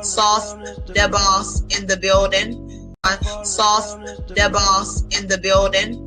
Sauce the boss in the building. Sauce the boss in the building.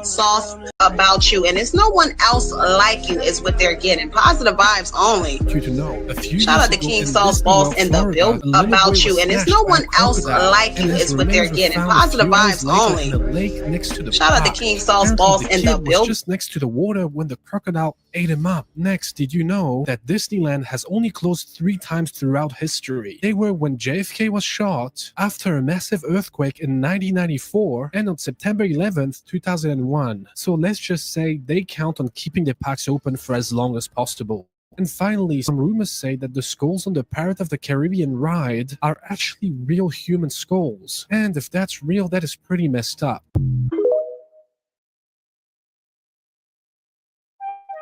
Sauce about you, and it's no one else like you is what they're getting. Positive vibes only. You to know, a few Shout years out to ago King in Sauce Disney Boss World, in the Florida, build a little about boy you, was and it's snatched no by one a else crocodile, like you and his is what they're remains were getting. found a Positive few hours vibes later only. in a lake next to the Shout out to park. King Sauce Apparently, Boss the in the kid was build. just next to the water when the crocodile ate him up. Next, did you know that Disneyland has only closed 3 times throughout history? They were when JFK was shot, after a massive earthquake in 1994, and on September 11th, 2001. So let's just say they count on keeping the parks open for as long as possible. And finally, some rumors say that the skulls on the Pirate of the Caribbean ride are actually real human skulls. And if that's real, that is pretty messed up.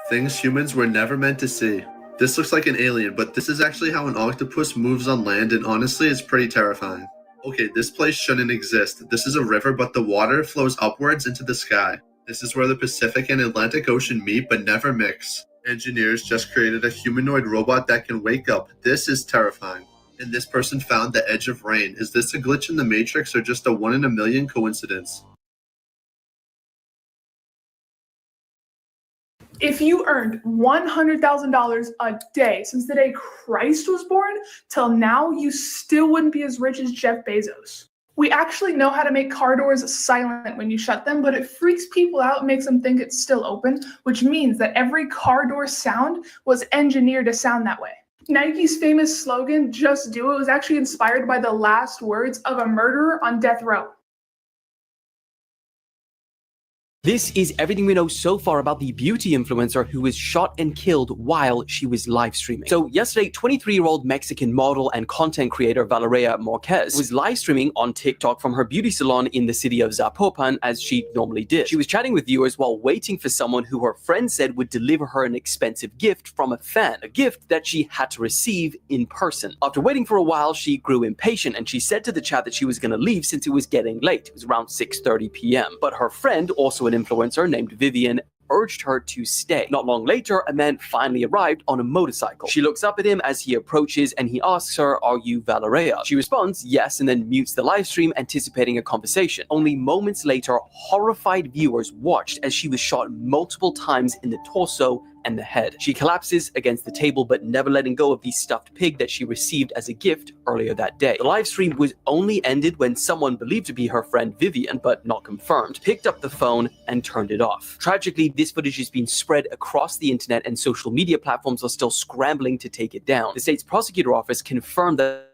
Things humans were never meant to see. This looks like an alien, but this is actually how an octopus moves on land, and honestly, it's pretty terrifying. Okay, this place shouldn't exist. This is a river, but the water flows upwards into the sky. This is where the Pacific and Atlantic Ocean meet, but never mix. Engineers just created a humanoid robot that can wake up. This is terrifying. And this person found the edge of rain. Is this a glitch in the Matrix or just a 1 in a million coincidence? If you earned $100,000 a day since the day Christ was born till now, you still wouldn't be as rich as Jeff Bezos. We actually know how to make car doors silent when you shut them, but it freaks people out and makes them think it's still open, which means that every car door sound was engineered to sound that way. Nike's famous slogan, "Just Do It," was actually inspired by the last words of a murderer on death row. This is everything we know so far about the beauty influencer who was shot and killed while she was live streaming. So yesterday, 23-year-old Mexican model and content creator Valeria Marquez was live streaming on TikTok from her beauty salon in the city of Zapopan, as she normally did. She was chatting with viewers while waiting for someone who her friend said would deliver her an expensive gift from a fan, a gift that she had to receive in person. After waiting for a while, she grew impatient and she said to the chat that she was going to leave since it was getting late. It was around 6:30 p.m. But her friend, also an influencer named Vivian, urged her to stay. Not long later, a man finally arrived on a motorcycle. She looks up at him as he approaches and he asks her, "Are you Valeria?" She responds, "Yes," and then mutes the live stream, anticipating a conversation. Only moments later, horrified viewers watched as she was shot multiple times in the torso and the head. She collapses against the table, but never letting go of the stuffed pig that she received as a gift earlier that day. The live stream was only ended when someone believed to be her friend Vivian, but not confirmed, picked up the phone and turned it off. Tragically, this footage has been spread across the internet and social media platforms are still scrambling to take it down. The state's prosecutor office confirmed that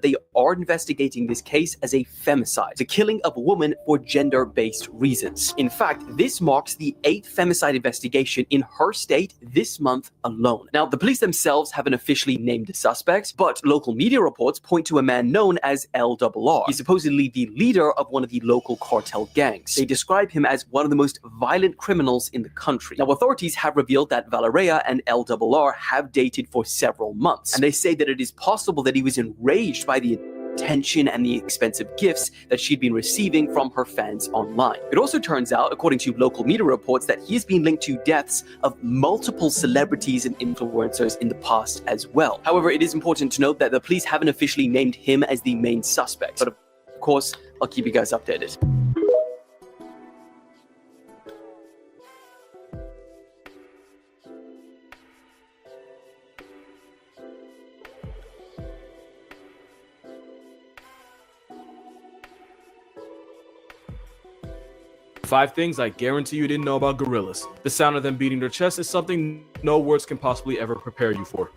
they are investigating this case as a femicide, the killing of a woman for gender-based reasons. In fact, this marks the 8th femicide investigation in her state this month alone. Now, the police themselves haven't officially named the suspects, but local media reports point to a man known as LRR. He's supposedly the leader of one of the local cartel gangs. They describe him as one of the most violent criminals in the country. Now, authorities have revealed that Valeria and LRR have dated for several months, and they say that it is possible that he was enraged by the attention and the expensive gifts that she'd been receiving from her fans online. It also turns out, according to local media reports, that he has been linked to deaths of multiple celebrities and influencers in the past as well. However, it is important to note that the police haven't officially named him as the main suspect, but of course, I'll keep you guys updated. 5 things I guarantee you didn't know about gorillas. The sound of them beating their chest is something no words can possibly ever prepare you for.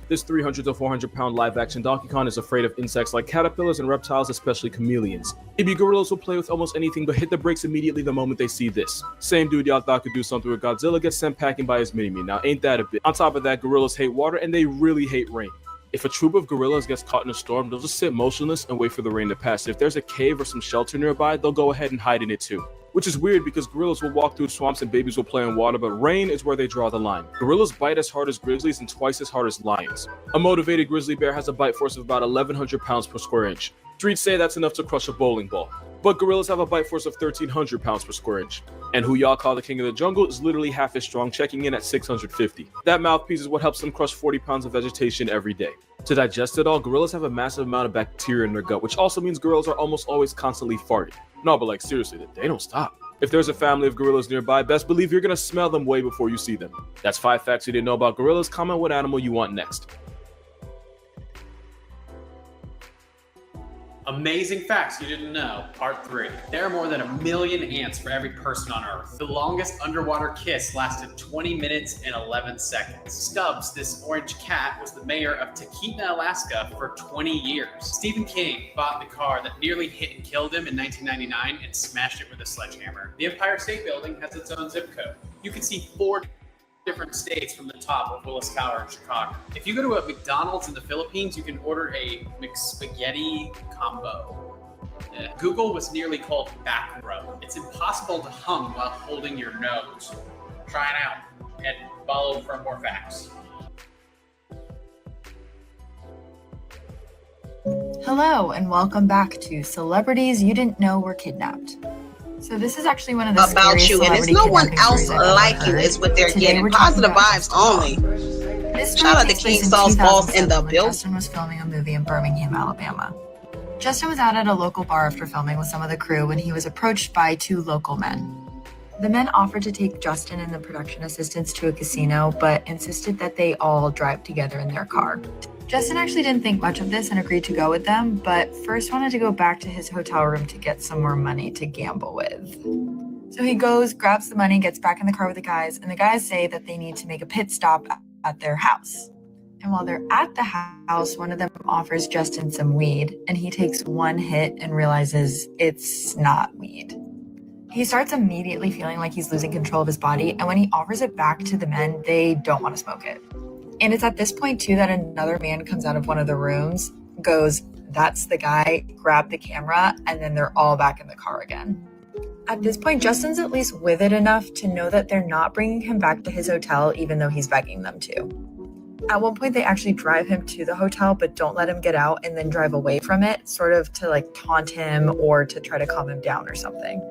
This 300 to 400 pound live action Donkey Kong is afraid of insects like caterpillars and reptiles, especially chameleons. Baby gorillas will play with almost anything but hit the brakes immediately the moment they see this. Same dude y'all thought could do something with Godzilla gets sent packing by his mini-me. Now ain't that a bit? On top of that, gorillas hate water and they really hate rain. If a troop of gorillas gets caught in a storm, they'll just sit motionless and wait for the rain to pass. If there's a cave or some shelter nearby, they'll go ahead and hide in it too. Which is weird because gorillas will walk through swamps and babies will play in water, but rain is where they draw the line. Gorillas bite as hard as grizzlies and twice as hard as lions. A motivated grizzly bear has a bite force of about 1,100 pounds per square inch. Streets say that's enough to crush a bowling ball. but gorillas have a bite force of 1,300 pounds per square inch. And who y'all call the king of the jungle is literally half as strong, checking in at 650. That mouthpiece is what helps them crush 40 pounds of vegetation every day. To digest it all, gorillas have a massive amount of bacteria in their gut, which also means gorillas are almost always constantly farting. No, but like seriously, they don't stop. If there's a family of gorillas nearby, best believe you're gonna smell them way before you see them. That's 5 facts you didn't know about gorillas. Comment what animal you want next. Amazing facts you didn't know, part 3. There are more than 1 million ants for every person on Earth. The longest underwater kiss lasted 20 minutes and 11 seconds. Stubbs, this orange cat, was the mayor of Tahkeetna, Alaska for 20 years. Stephen King bought the car that nearly hit and killed him in 1999 and smashed it with a sledgehammer. The Empire State Building has its own zip code. You can see 4 different states from the top of Willis Tower in Chicago. If you go to a McDonald's in the Philippines, you can order a McSpaghetti combo. Google was nearly called back row. It's impossible to hum while holding your nose. Try it out and follow for more facts. Hello and welcome back to Celebrities You Didn't Know Were Kidnapped. So this is actually one of the About scariest you, and it's celebrity no one kidnapping else stories I've ever like you heard. is what they're Today getting. we're talking Positive about vibes Justin Bieber. only. This Shout out to takes place King in Saul's Balls in 2007 the when building. Justin was filming a movie in Birmingham, Alabama. Justin was out at a local bar after filming with some of the crew when he was approached by 2 local men. The men offered to take Justin and the production assistants to a casino, but insisted that they all drive together in their car. Justin actually didn't think much of this and agreed to go with them, but first wanted to go back to his hotel room to get some more money to gamble with. So he goes, grabs the money, gets back in the car with the guys, and the guys say that they need to make a pit stop at their house. And while they're at the house, one of them offers Justin some weed, and he takes one hit and realizes it's not weed. He starts immediately feeling like he's losing control of his body, and when he offers it back to the men, they don't want to smoke it. And it's at this point, too, that another man comes out of one of the rooms, goes, "That's the guy," grab the camera, and then they're all back in the car again. At this point, Justin's at least with it enough to know that they're not bringing him back to his hotel, even though he's begging them to. At one point, they actually drive him to the hotel, but don't let him get out and then drive away from it, sort of to like taunt him or to try to calm him down or something.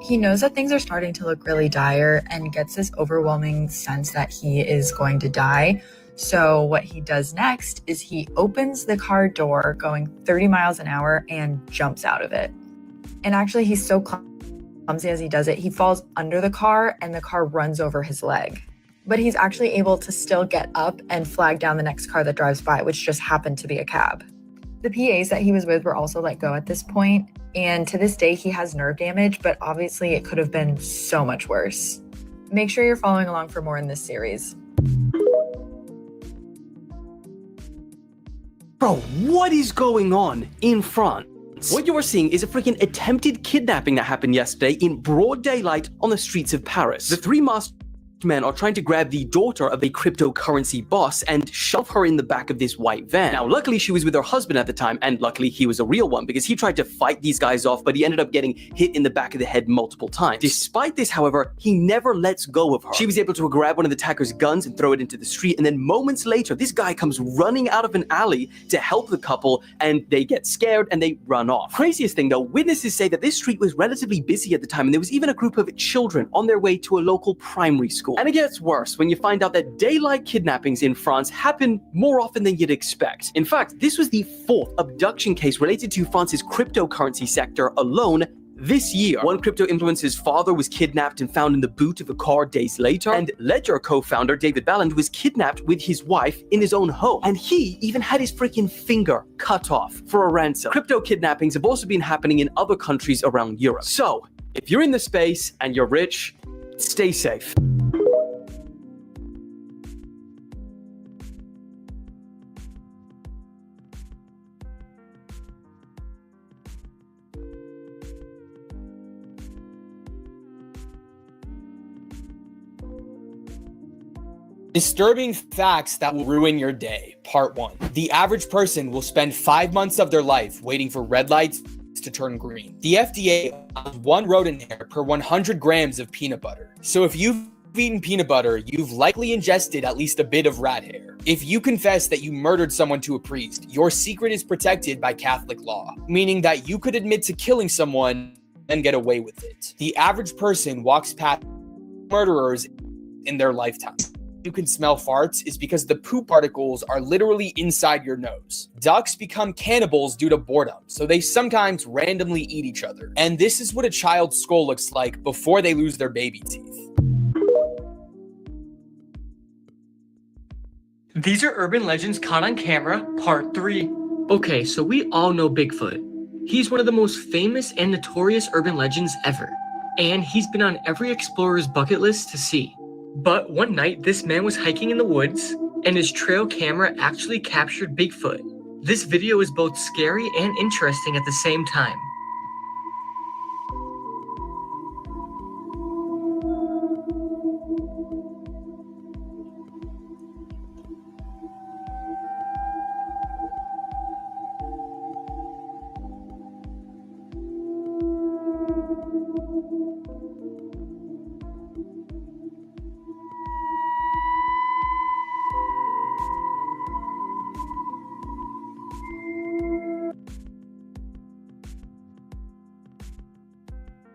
He knows that things are starting to look really dire and gets this overwhelming sense that he is going to die. So what he does next is he opens the car door going 30 miles an hour and jumps out of it. And actually, he's so clumsy as he does it, he falls under the car and the car runs over his leg. But he's actually able to still get up and flag down the next car that drives by, which just happened to be a cab. The PAs that he was with were also let go at this point, and to this day he has nerve damage, but obviously it could have been so much worse. Make sure you're following along for more in this series. Bro, what is going on in France? What you are seeing is a freaking attempted kidnapping that happened yesterday in broad daylight on the streets of Paris. The 3 masked men are trying to grab the daughter of a cryptocurrency boss and shove her in the back of this white van. Now, luckily she was with her husband at the time, and luckily he was a real one because he tried to fight these guys off, but he ended up getting hit in the back of the head multiple times. Despite this, however, he never lets go of her. She was able to grab one of the attacker's guns and throw it into the street, and then moments later, this guy comes running out of an alley to help the couple, and they get scared and they run off. Craziest thing though, witnesses say that this street was relatively busy at the time, and there was even a group of children on their way to a local primary school. And it gets worse when you find out that daylight kidnappings in France happen more often than you'd expect. In fact, this was the 4th abduction case related to France's cryptocurrency sector alone this year. One crypto influencer's father was kidnapped and found in the boot of a car days later, and Ledger co-founder David Balland was kidnapped with his wife in his own home, and he even had his freaking finger cut off for a ransom. Crypto kidnappings have also been happening in other countries around Europe. So, if you're in the space and you're rich, stay safe. Disturbing facts that will ruin your day. Part 1. The average person will spend 5 months of their life waiting for red lights to turn green. The FDA allows 1 rodent hair per 100 grams of peanut butter. So if you've eaten peanut butter, you've likely ingested at least a bit of rat hair. If you confess that you murdered someone to a priest, your secret is protected by Catholic law, meaning that you could admit to killing someone and get away with it. The average person walks past murderers in their lifetime. You can smell farts is because the poop particles are literally inside your nose. Ducks become cannibals due to boredom, so they sometimes randomly eat each other. And this is what a child's skull looks like before they lose their baby teeth. These are urban legends caught on camera, part 3. Okay, so we all know Bigfoot. He's one of the most famous and notorious urban legends ever. And he's been on every explorer's bucket list to see. But one night, this man was hiking in the woods, and his trail camera actually captured Bigfoot. This video is both scary and interesting at the same time.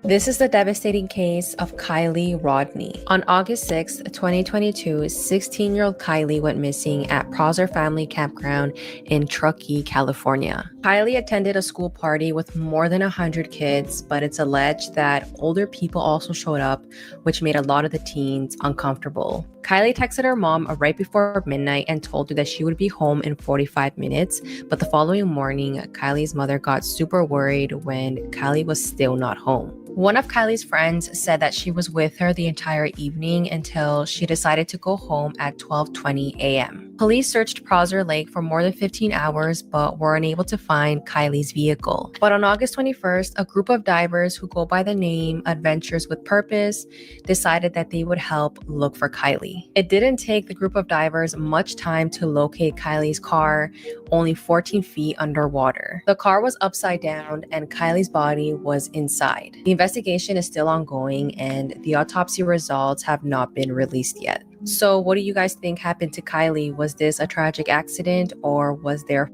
This is the devastating case of Kylie Rodney. On August 6, 2022, 16-year-old Kylie went missing at Prosser Family Campground in Truckee, California. Kylie attended a school party with more than 100 kids, but it's alleged that older people also showed up, which made a lot of the teens uncomfortable. Kylie texted her mom right before midnight and told her that she would be home in 45 minutes, but the following morning, Kylie's mother got super worried when Kylie was still not home. One of Kylie's friends said that she was with her the entire evening until she decided to go home at 12:20 a.m. Police searched Prosser Lake for more than 15 hours, but were unable to find Kylie's vehicle. But on August 21st, a group of divers who go by the name Adventures with Purpose decided that they would help look for Kylie. It didn't take the group of divers much time to locate Kylie's car, only 14 feet underwater. The car was upside down and Kylie's body was inside. The investigation is still ongoing and the autopsy results have not been released yet. So what do you guys think happened to Kylie? Was this a tragic accident or was there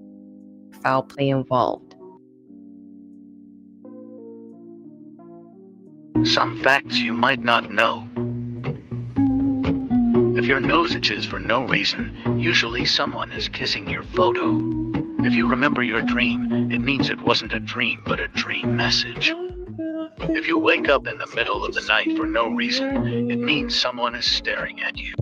foul play involved? Some facts you might not know. If your nose itches for no reason, usually someone is kissing your photo. If you remember your dream, it means it wasn't a dream, but a dream message. If you wake up in the middle of the night for no reason, it means someone is staring at you.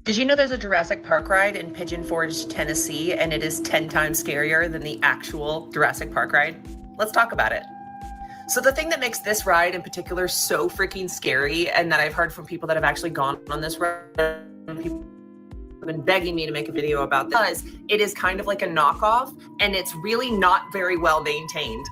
Did you know there's a Jurassic Park ride in Pigeon Forge, Tennessee, and it is 10 times scarier than the actual Jurassic Park ride? Let's talk about it. So the thing that makes this ride in particular so freaking scary, and that I've heard from people that have actually gone on this ride, people have been begging me to make a video about this, it is kind of like a knockoff, and it's really not very well maintained.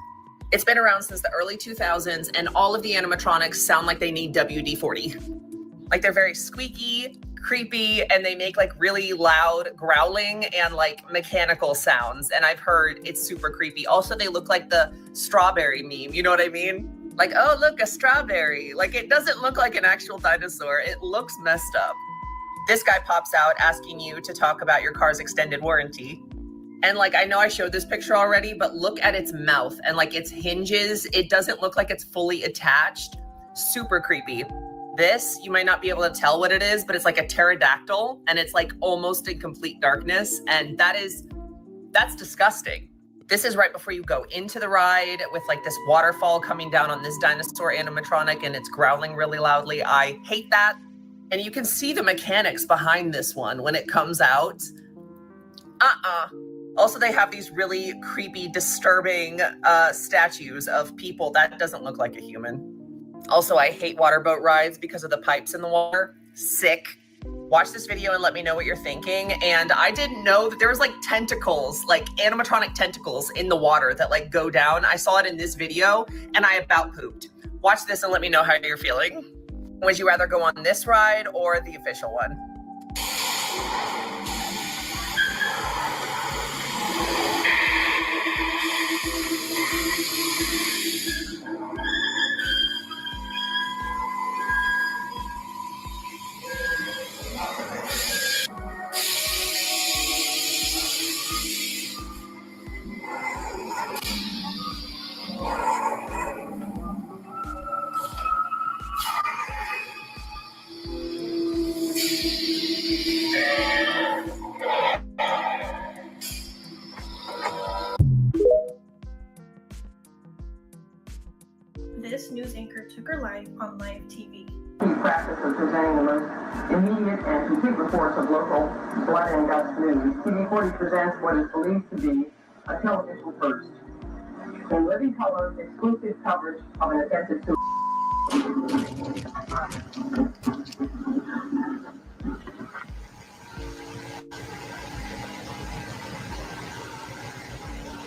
It's been around since the early 2000s, and all of the animatronics sound like they need WD-40. Like they're very squeaky, creepy, and they make like really loud growling and like mechanical sounds. And I've heard it's super creepy. Also, they look like the strawberry meme. You know what I mean? Like, oh, look, a strawberry. Like it doesn't look like an actual dinosaur. It looks messed up. This guy pops out asking you to talk about your car's extended warranty. And like, I know I showed this picture already, but look at its mouth and like its hinges. It doesn't look like it's fully attached. Super creepy. This, you might not be able to tell what it is, but it's like a pterodactyl and it's like almost in complete darkness. And that's disgusting. This is right before you go into the ride with like this waterfall coming down on this dinosaur animatronic and it's growling really loudly. I hate that. And you can see the mechanics behind this one when it comes out. Also, they have these really creepy, disturbing statues of people. That doesn't look like a human. Also, I hate waterboat rides because of the pipes in the water. Sick. Watch this video and let me know what you're thinking. And I didn't know that there was like tentacles, like animatronic tentacles in the water that like go down. I saw it in this video and I about pooped. Watch this and let me know how you're feeling. Would you rather go on this ride or the official one? her life on live TV. The practice of presenting the most immediate and complete reports of local blood and guts news. TV40 presents what is believed to be a television first. In living color, exclusive coverage of an attempted suicide.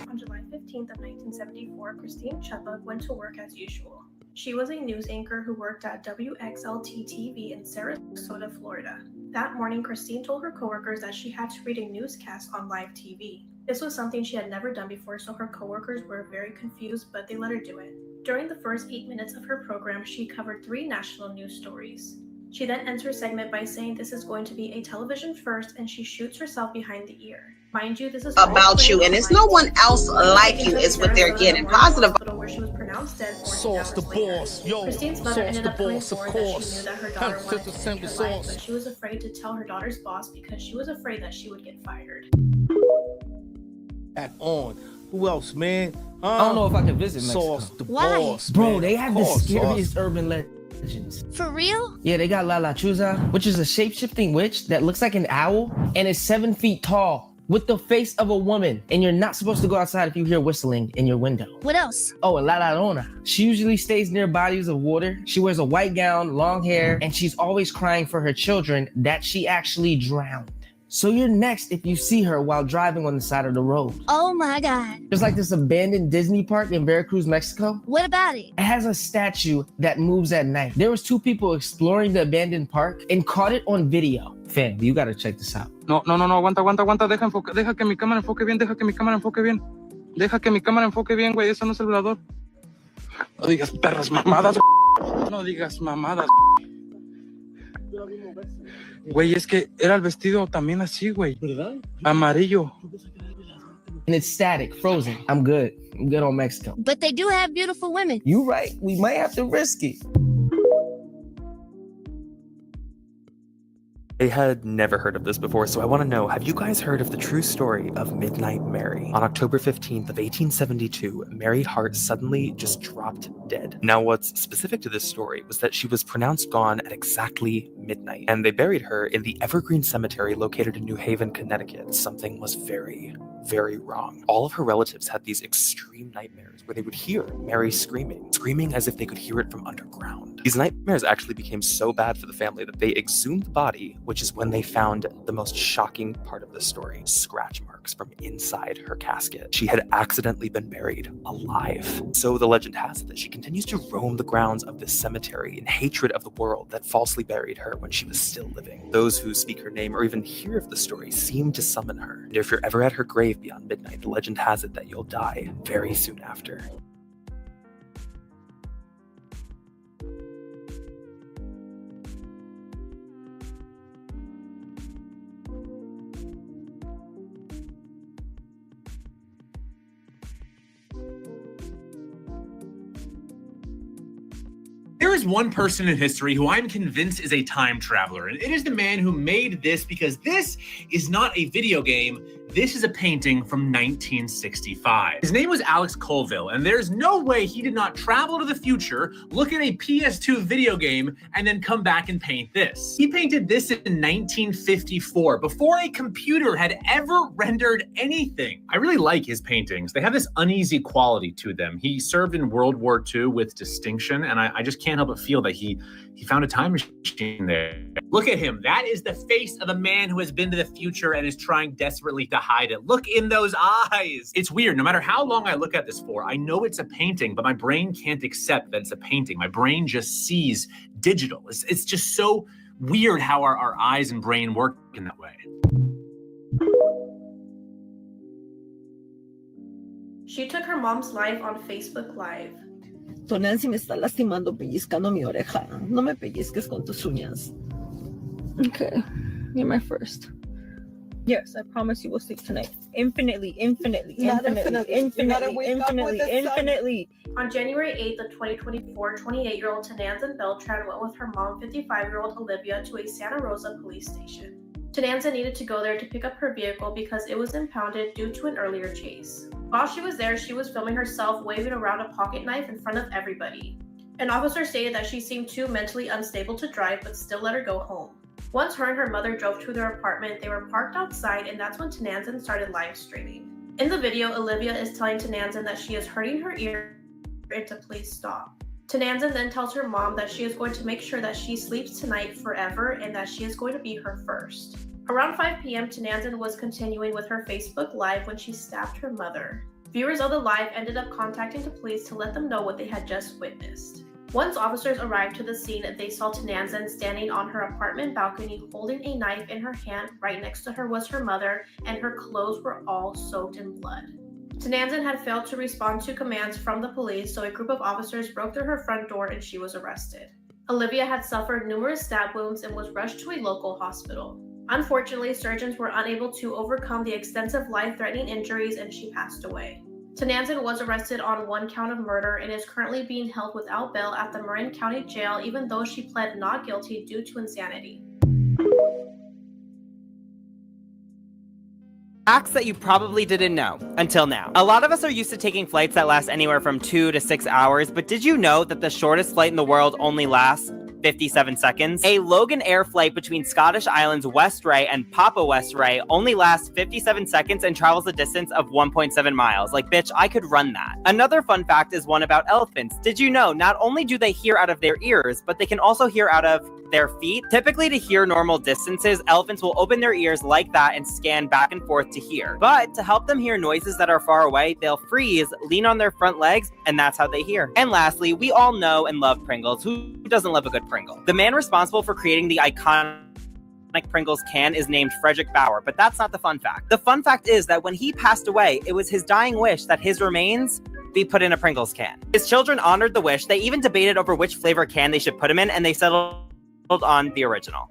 On July 15th of 1974, Christine Chubbuck went to work as usual. She was a news anchor who worked at WXLT-TV in Sarasota, Florida. That morning, Christine told her coworkers that she had to read a newscast on live TV. This was something she had never done before, so her coworkers were very confused, but they let her do it. During the first 8 minutes of her program, she covered 3 national news stories. She then ends her segment by saying this is going to be a television first, and she shoots herself behind the ear. Mind you, this is about you, and it's no one else like you is what they're getting. Positive. Where she was pronounced dead 14 Sauce the hours later. boss, yo. Christine's mother Sauce ended the up coming boss, of forward that she course. knew that her daughter wanted to take her life, sauce. but she was afraid to tell her daughter's boss because she was afraid that she would get fired. At on. Who else, man? I don't know if I can visit Mexico. Sauce the Why? boss, Bro, man. they have Of the course, scariest Sauce. urban legends. For real? Yeah, they got La Chuza, which is a shape-shifting witch that looks like an owl and is 7 feet tall with the face of a woman. And you're not supposed to go outside if you hear whistling in your window. What else? Oh, and La Llorona. She usually stays near bodies of water. She wears a white gown, long hair, and she's always crying for her children that she actually drowned. So you're next if you see her while driving on the side of the road. Oh my God. There's like this abandoned Disney park in Veracruz, Mexico. What about it? It has a statue that moves at night. There was 2 people exploring the abandoned park and caught it on video. Fam, you gotta check this out. No, aguanta, deja que mi cámara enfoque bien, deja que mi cámara enfoque bien, güey, eso no es el velador. No digas perras mamadas, no digas mamadas. Güey, es que era el vestido también así, güey. ¿Verdad? Amarillo. And it's static, frozen. I'm good on Mexico. But they do have beautiful women. You right, we might have to risk it. I had never heard of this before, so I want to know, have you guys heard of the true story of Midnight Mary? On October 15th of 1872, Mary Hart suddenly just dropped dead. Now, what's specific to this story was that she was pronounced gone at exactly midnight, and they buried her in the Evergreen Cemetery located in New Haven, Connecticut. Something was very wrong. All of her relatives had these extreme nightmares where they would hear Mary screaming as if they could hear it from underground. These nightmares actually became so bad for the family that they exhumed the body, which is when they found the most shocking part of the story: scratch marks from inside her casket. She had accidentally been buried alive. So the legend has it that she continues to roam the grounds of this cemetery in hatred of the world that falsely buried her when she was still living. Those who speak her name or even hear of the story seem to summon her. And if you're ever at her grave beyond midnight, the legend has it that you'll die very soon after. There is one person in history who I'm convinced is a time traveler, and it is the man who made this, because this is not a video game. This is a painting from 1965. His name was Alex Colville, and there's no way he did not travel to the future, look at a PS2 video game, and then come back and paint this. He painted this in 1954, before a computer had ever rendered anything. I really like his paintings. They have this uneasy quality to them. He served in World War II with distinction, and I just can't help but feel that he found a time machine there. Look at him. That is the face of a man who has been to the future and is trying desperately to hide it. Look in those eyes. It's weird. No matter how long I look at this for, I know it's a painting, but my brain can't accept that it's a painting. My brain just sees digital. It's just so weird how our eyes and brain work in that way. She took her mom's life on Facebook Live. So Nancy me está lastimando, pellizcando mi oreja. No me pellizques con tus uñas. Okay, you're my first. Yes, I promise you will sleep tonight. Infinitely. On January 8th of 2024, 28-year-old Tananza Beltran went with her mom, 55-year-old Olivia, to a Santa Rosa police station. Tananza needed to go there to pick up her vehicle because it was impounded due to an earlier chase. While she was there, she was filming herself waving around a pocket knife in front of everybody. An officer stated that she seemed too mentally unstable to drive but still let her go home. Once her and her mother drove to their apartment, they were parked outside, and that's when Tananzin started live streaming. In the video, Olivia is telling Tananzin that she is hurting her ear and to please stop. Tananzin then tells her mom that she is going to make sure that she sleeps tonight forever and that she is going to be her first. Around 5 p.m., Tananzin was continuing with her Facebook Live when she stabbed her mother. Viewers of the live ended up contacting the police to let them know what they had just witnessed. Once officers arrived to the scene, they saw Tananzin standing on her apartment balcony holding a knife in her hand. Right next to her was her mother, and her clothes were all soaked in blood. Tananzin had failed to respond to commands from the police, so a group of officers broke through her front door and she was arrested. Olivia had suffered numerous stab wounds and was rushed to a local hospital. Unfortunately, surgeons were unable to overcome the extensive life-threatening injuries and she passed away. Tananzin was arrested on 1 count of murder and is currently being held without bail at the Marin County Jail, even though she pled not guilty due to insanity. Facts that you probably didn't know until now. A lot of us are used to taking flights that last anywhere from 2 to 6 hours, but did you know that the shortest flight in the world only lasts 57 seconds? A Logan Air flight between Scottish Islands Westray and Papa Westray only lasts 57 seconds and travels a distance of 1.7 miles. Like, bitch, I could run that. Another fun fact is one about elephants. Did you know not only do they hear out of their ears, but they can also hear out of their feet? Typically, to hear normal distances, elephants will open their ears like that and scan back and forth to hear. But to help them hear noises that are far away, they'll freeze, lean on their front legs, and that's how they hear. And lastly, we all know and love Pringles. Who doesn't love a good Pringle? The man responsible for creating the iconic Pringles can is named Frederick Bauer, but that's not the fun fact. The fun fact is that when he passed away, it was his dying wish that his remains be put in a Pringles can. His children honored the wish. They even debated over which flavor can they should put him in, and they settled on the original.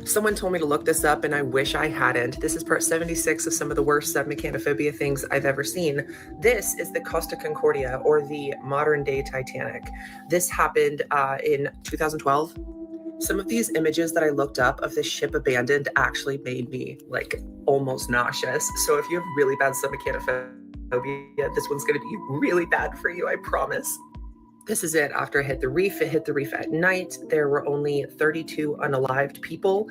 Someone told me to look this up and I wish I hadn't. This is part 76 of some of the worst submechanophobia things I've ever seen. This is the Costa Concordia, or the modern day Titanic. This happened in 2012. Some of these images that I looked up of this ship abandoned actually made me like almost nauseous. So if you have really bad submechanophobia, this one's gonna be really bad for you, I promise. This is it after it hit the reef. It hit the reef at night. There were only 32 unalived people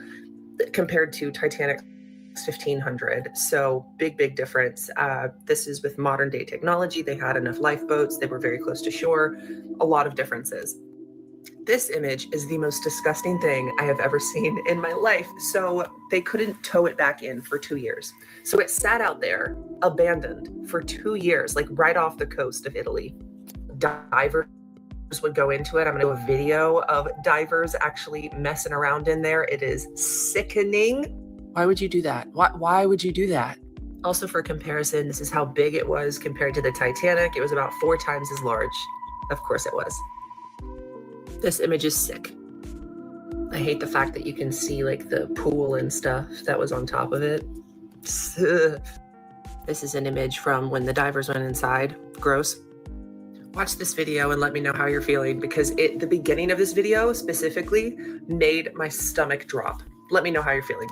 compared to Titanic's 1,500. So big difference. This is with modern day technology. They had enough lifeboats. They were very close to shore. A lot of differences. This image is the most disgusting thing I have ever seen in my life. So they couldn't tow it back in for 2 years. So it sat out there abandoned for 2 years, like right off the coast of Italy. Divers would go into it. I'm going to do a video of divers actually messing around in there. It is sickening. Why would you do that? Why would you do that? Also, for comparison, this is how big it was compared to the Titanic. It was about 4 times as large. Of course it was. This image is sick. I hate the fact that you can see like the pool and stuff that was on top of it. This is an image from when the divers went inside. Gross. Watch this video and let me know how you're feeling, because the beginning of this video specifically made my stomach drop. Let me know how you're feeling.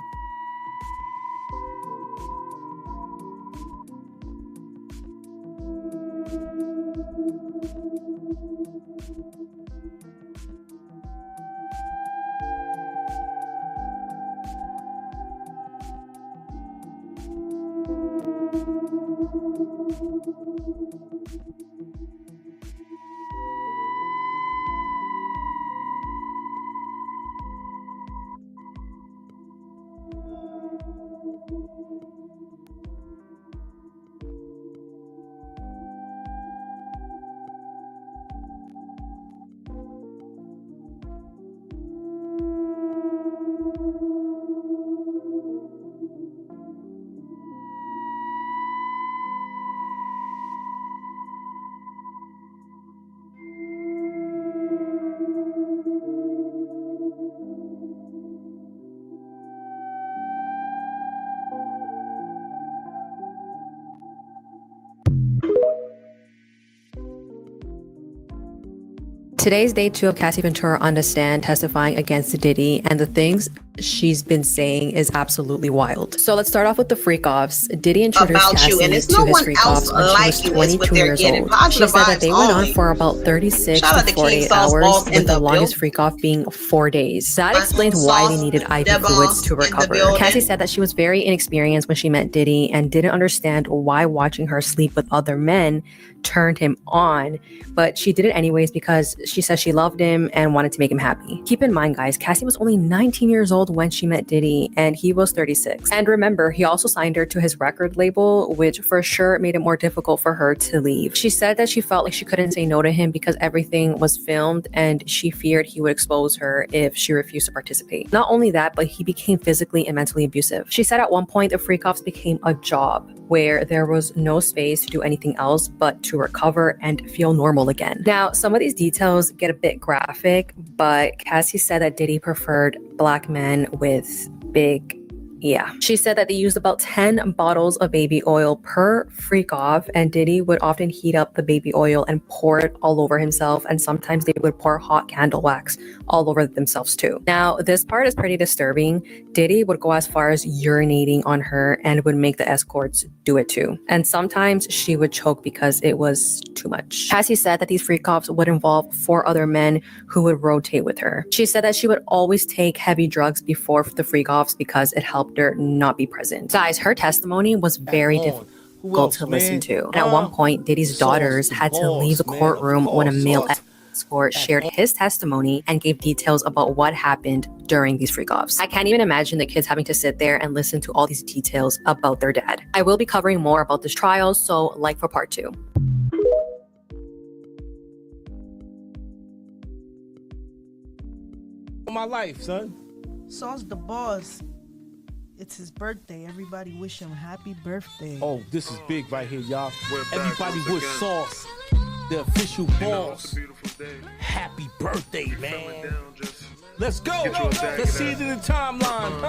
Today's day 2 of Cassie Ventura on the stand testifying against Diddy, and the things she's been saying is absolutely wild. So let's start off with the freak-offs. Diddy introduced About Cassie you, and it's to no his one freak-offs else when she like was you is what 22 they're years getting. old. Positive She said that they vibes went on only. for about 36 Shout out to to 48 King Sauce hours, Balls in with the the longest building. freak-off being 4 days. That explains why they needed IV fluids to recover. Cassie said that she was very inexperienced when she met Diddy and didn't understand why watching her sleep with other men turned him on, but she did it anyways because she said she loved him and wanted to make him happy. Keep in mind, guys, Cassie was only 19 years old when she met Diddy, and he was 36. And remember, he also signed her to his record label, which for sure made it more difficult for her to leave. She said that she felt like she couldn't say no to him because everything was filmed, and she feared he would expose her if she refused to participate. Not only that, but he became physically and mentally abusive. She said at one point the freak-offs became a job where there was no space to do anything else but to recover and feel normal again. Now, some of these details get a bit graphic, but Cassie said that Diddy preferred black men with big. She said that they used about 10 bottles of baby oil per freak off, and Diddy would often heat up the baby oil and pour it all over himself, and sometimes they would pour hot candle wax all over themselves too. Now, this part is pretty disturbing. Diddy would go as far as urinating on her and would make the escorts do it too. And sometimes she would choke because it was too much. Cassie said that these freak offs would involve 4 other men who would rotate with her. She said that she would always take heavy drugs before the freak offs because it helped her not be present. Guys, her testimony was very difficult to listen to. And at one point, Diddy's daughters had to leave the courtroom when a male escort shared his testimony and gave details about what happened during these freak-offs. I can't even imagine the kids having to sit there and listen to all these details about their dad. I will be covering more about this trial, so like for part 2. My life, son. Sauce the boss. It's his birthday. Everybody wish him happy birthday. Oh, this is big right here, y'all. Everybody with Sauce, the official boss. Happy birthday, man. Let's go. Let's see it in the timeline.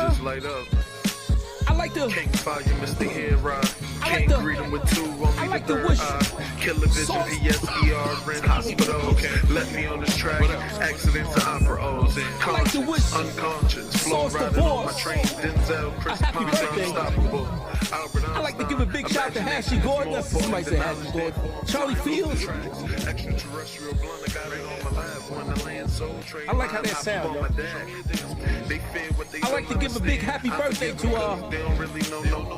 Just light up. I like the King Fire, Mr. Hero. I Can't greet him with 2, only like the the third wish. eye. Killer Vision, PSER, in hospital. Let me on this track. Accidents to opera O's. Conscious, unconscious. Flow Sauce the riding on my boss. train. Denzel, Chris Happy Pine, birthday. unstoppable. Albert I like to give a big shout out to Ashley Gordon. That's somebody say Ashley Gordon. Charlie Fields. Extraterrestrial blunt, I got it on my lap. When the land soul trade. I like how that sound, yo. I like to give a big happy birthday to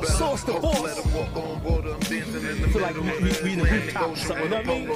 Sauce the Boss. Feel like we in the rooftop or something, you know what I mean?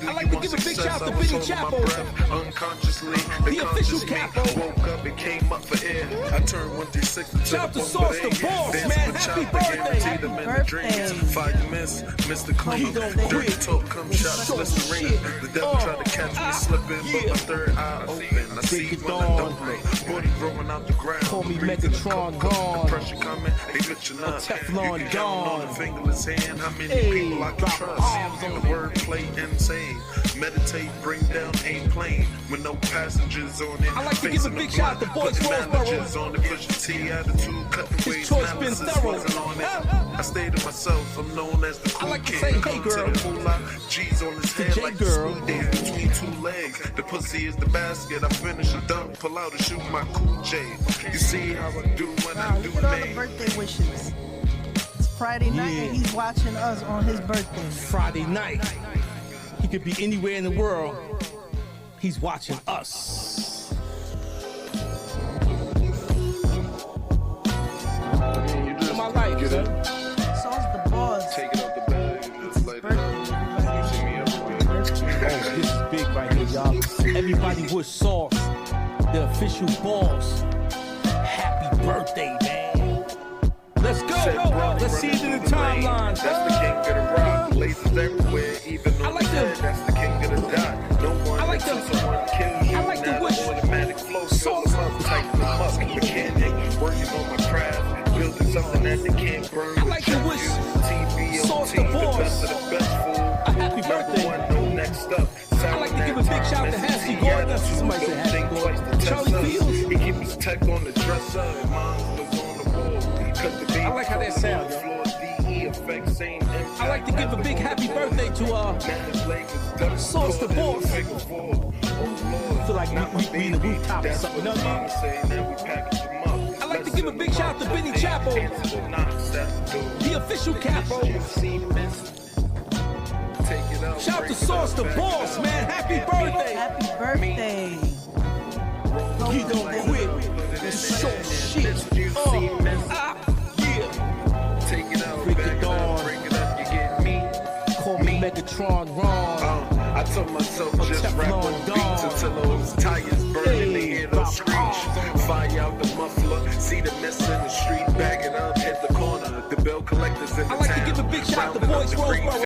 I like to give a big shout out to Benny Chapo, unconsciously, the official capo. Woke up and came up for air. I turned 136 Shout out to Sauce the Boss, man. Happy birthday. Fire miss, Mr. Clean. Dirty talk, come shots, Listerine. The devil tried to catch me slipping, but my third eye open. I see mother don't body growing out the ground. Call me Megatron gone. Pressure coming, they bitchin' up. Teflon you can count on a gone. fingerless hand. How many Hey, people I can drop trust? bombs on The me. wordplay insane. Meditate, bring down a plane with no passengers on it. I like to give a big shout out to Boys Roseboro. On it, push the T attitude, cutting His ways, choice been analysis thorough. wasn't on it. I stayed to myself, I'm known as the cool I like to kid. say, hey, Come to girl. the moolah, G's on his head J like girl. the school days between 2 legs. The pussy is the basket, I finish a dunk, pull out and shoot my cool J. You see how I do when I do Look at all the me. birthday wishes. It's Friday night and he's watching us on his birthday. Friday night. He could be anywhere in the world. He's watching us. In my life, son. Sauce the boss. Take it out the bag, just like that. You see me up Oh, this is big right here, y'all. Everybody with Sauce, the official boss. Happy birthday, man. Let's go. Let's see it in the timeline. That's the king of the rock. Lasers everywhere, even on the head. That's the king of the dot. No one I like until the- someone kills you. I like the Now wish. automatic flow, fill them up, tighten them up. Mechanic, working on my craft, building something that they can't burn. I like the wish. Sauce the boss. best of the best fool. A happy birthday. One, no next up. I like to give a big shout out to Ashley Gordon. That's somebody say Ashley Gordon. Charlie Fields. He keep his tech on the dresser and mine was on the wall. He cut the beat I like how that sound, yo. floor DE, a effect, same impact. I like to give a big happy birthday to Sauce the Boss. I feel like we in the rooftop or something. I like to give a big shout out to Benny Chapo, the official capo. Shout out to Sauce the Boss, man. Happy birthday. Happy birthday. You don't quit. This short shit. Take it out, Break it down. bring it up, you get me. Call me Megatron Ron. I told myself just rap on beats until those tires burn and they hear those screech. Fire out the muffler, see the mess in the street, bag it up, hit the corner. The bill collectors in the I like to town, give a big shout out to rounding up Boys the Roseboro. green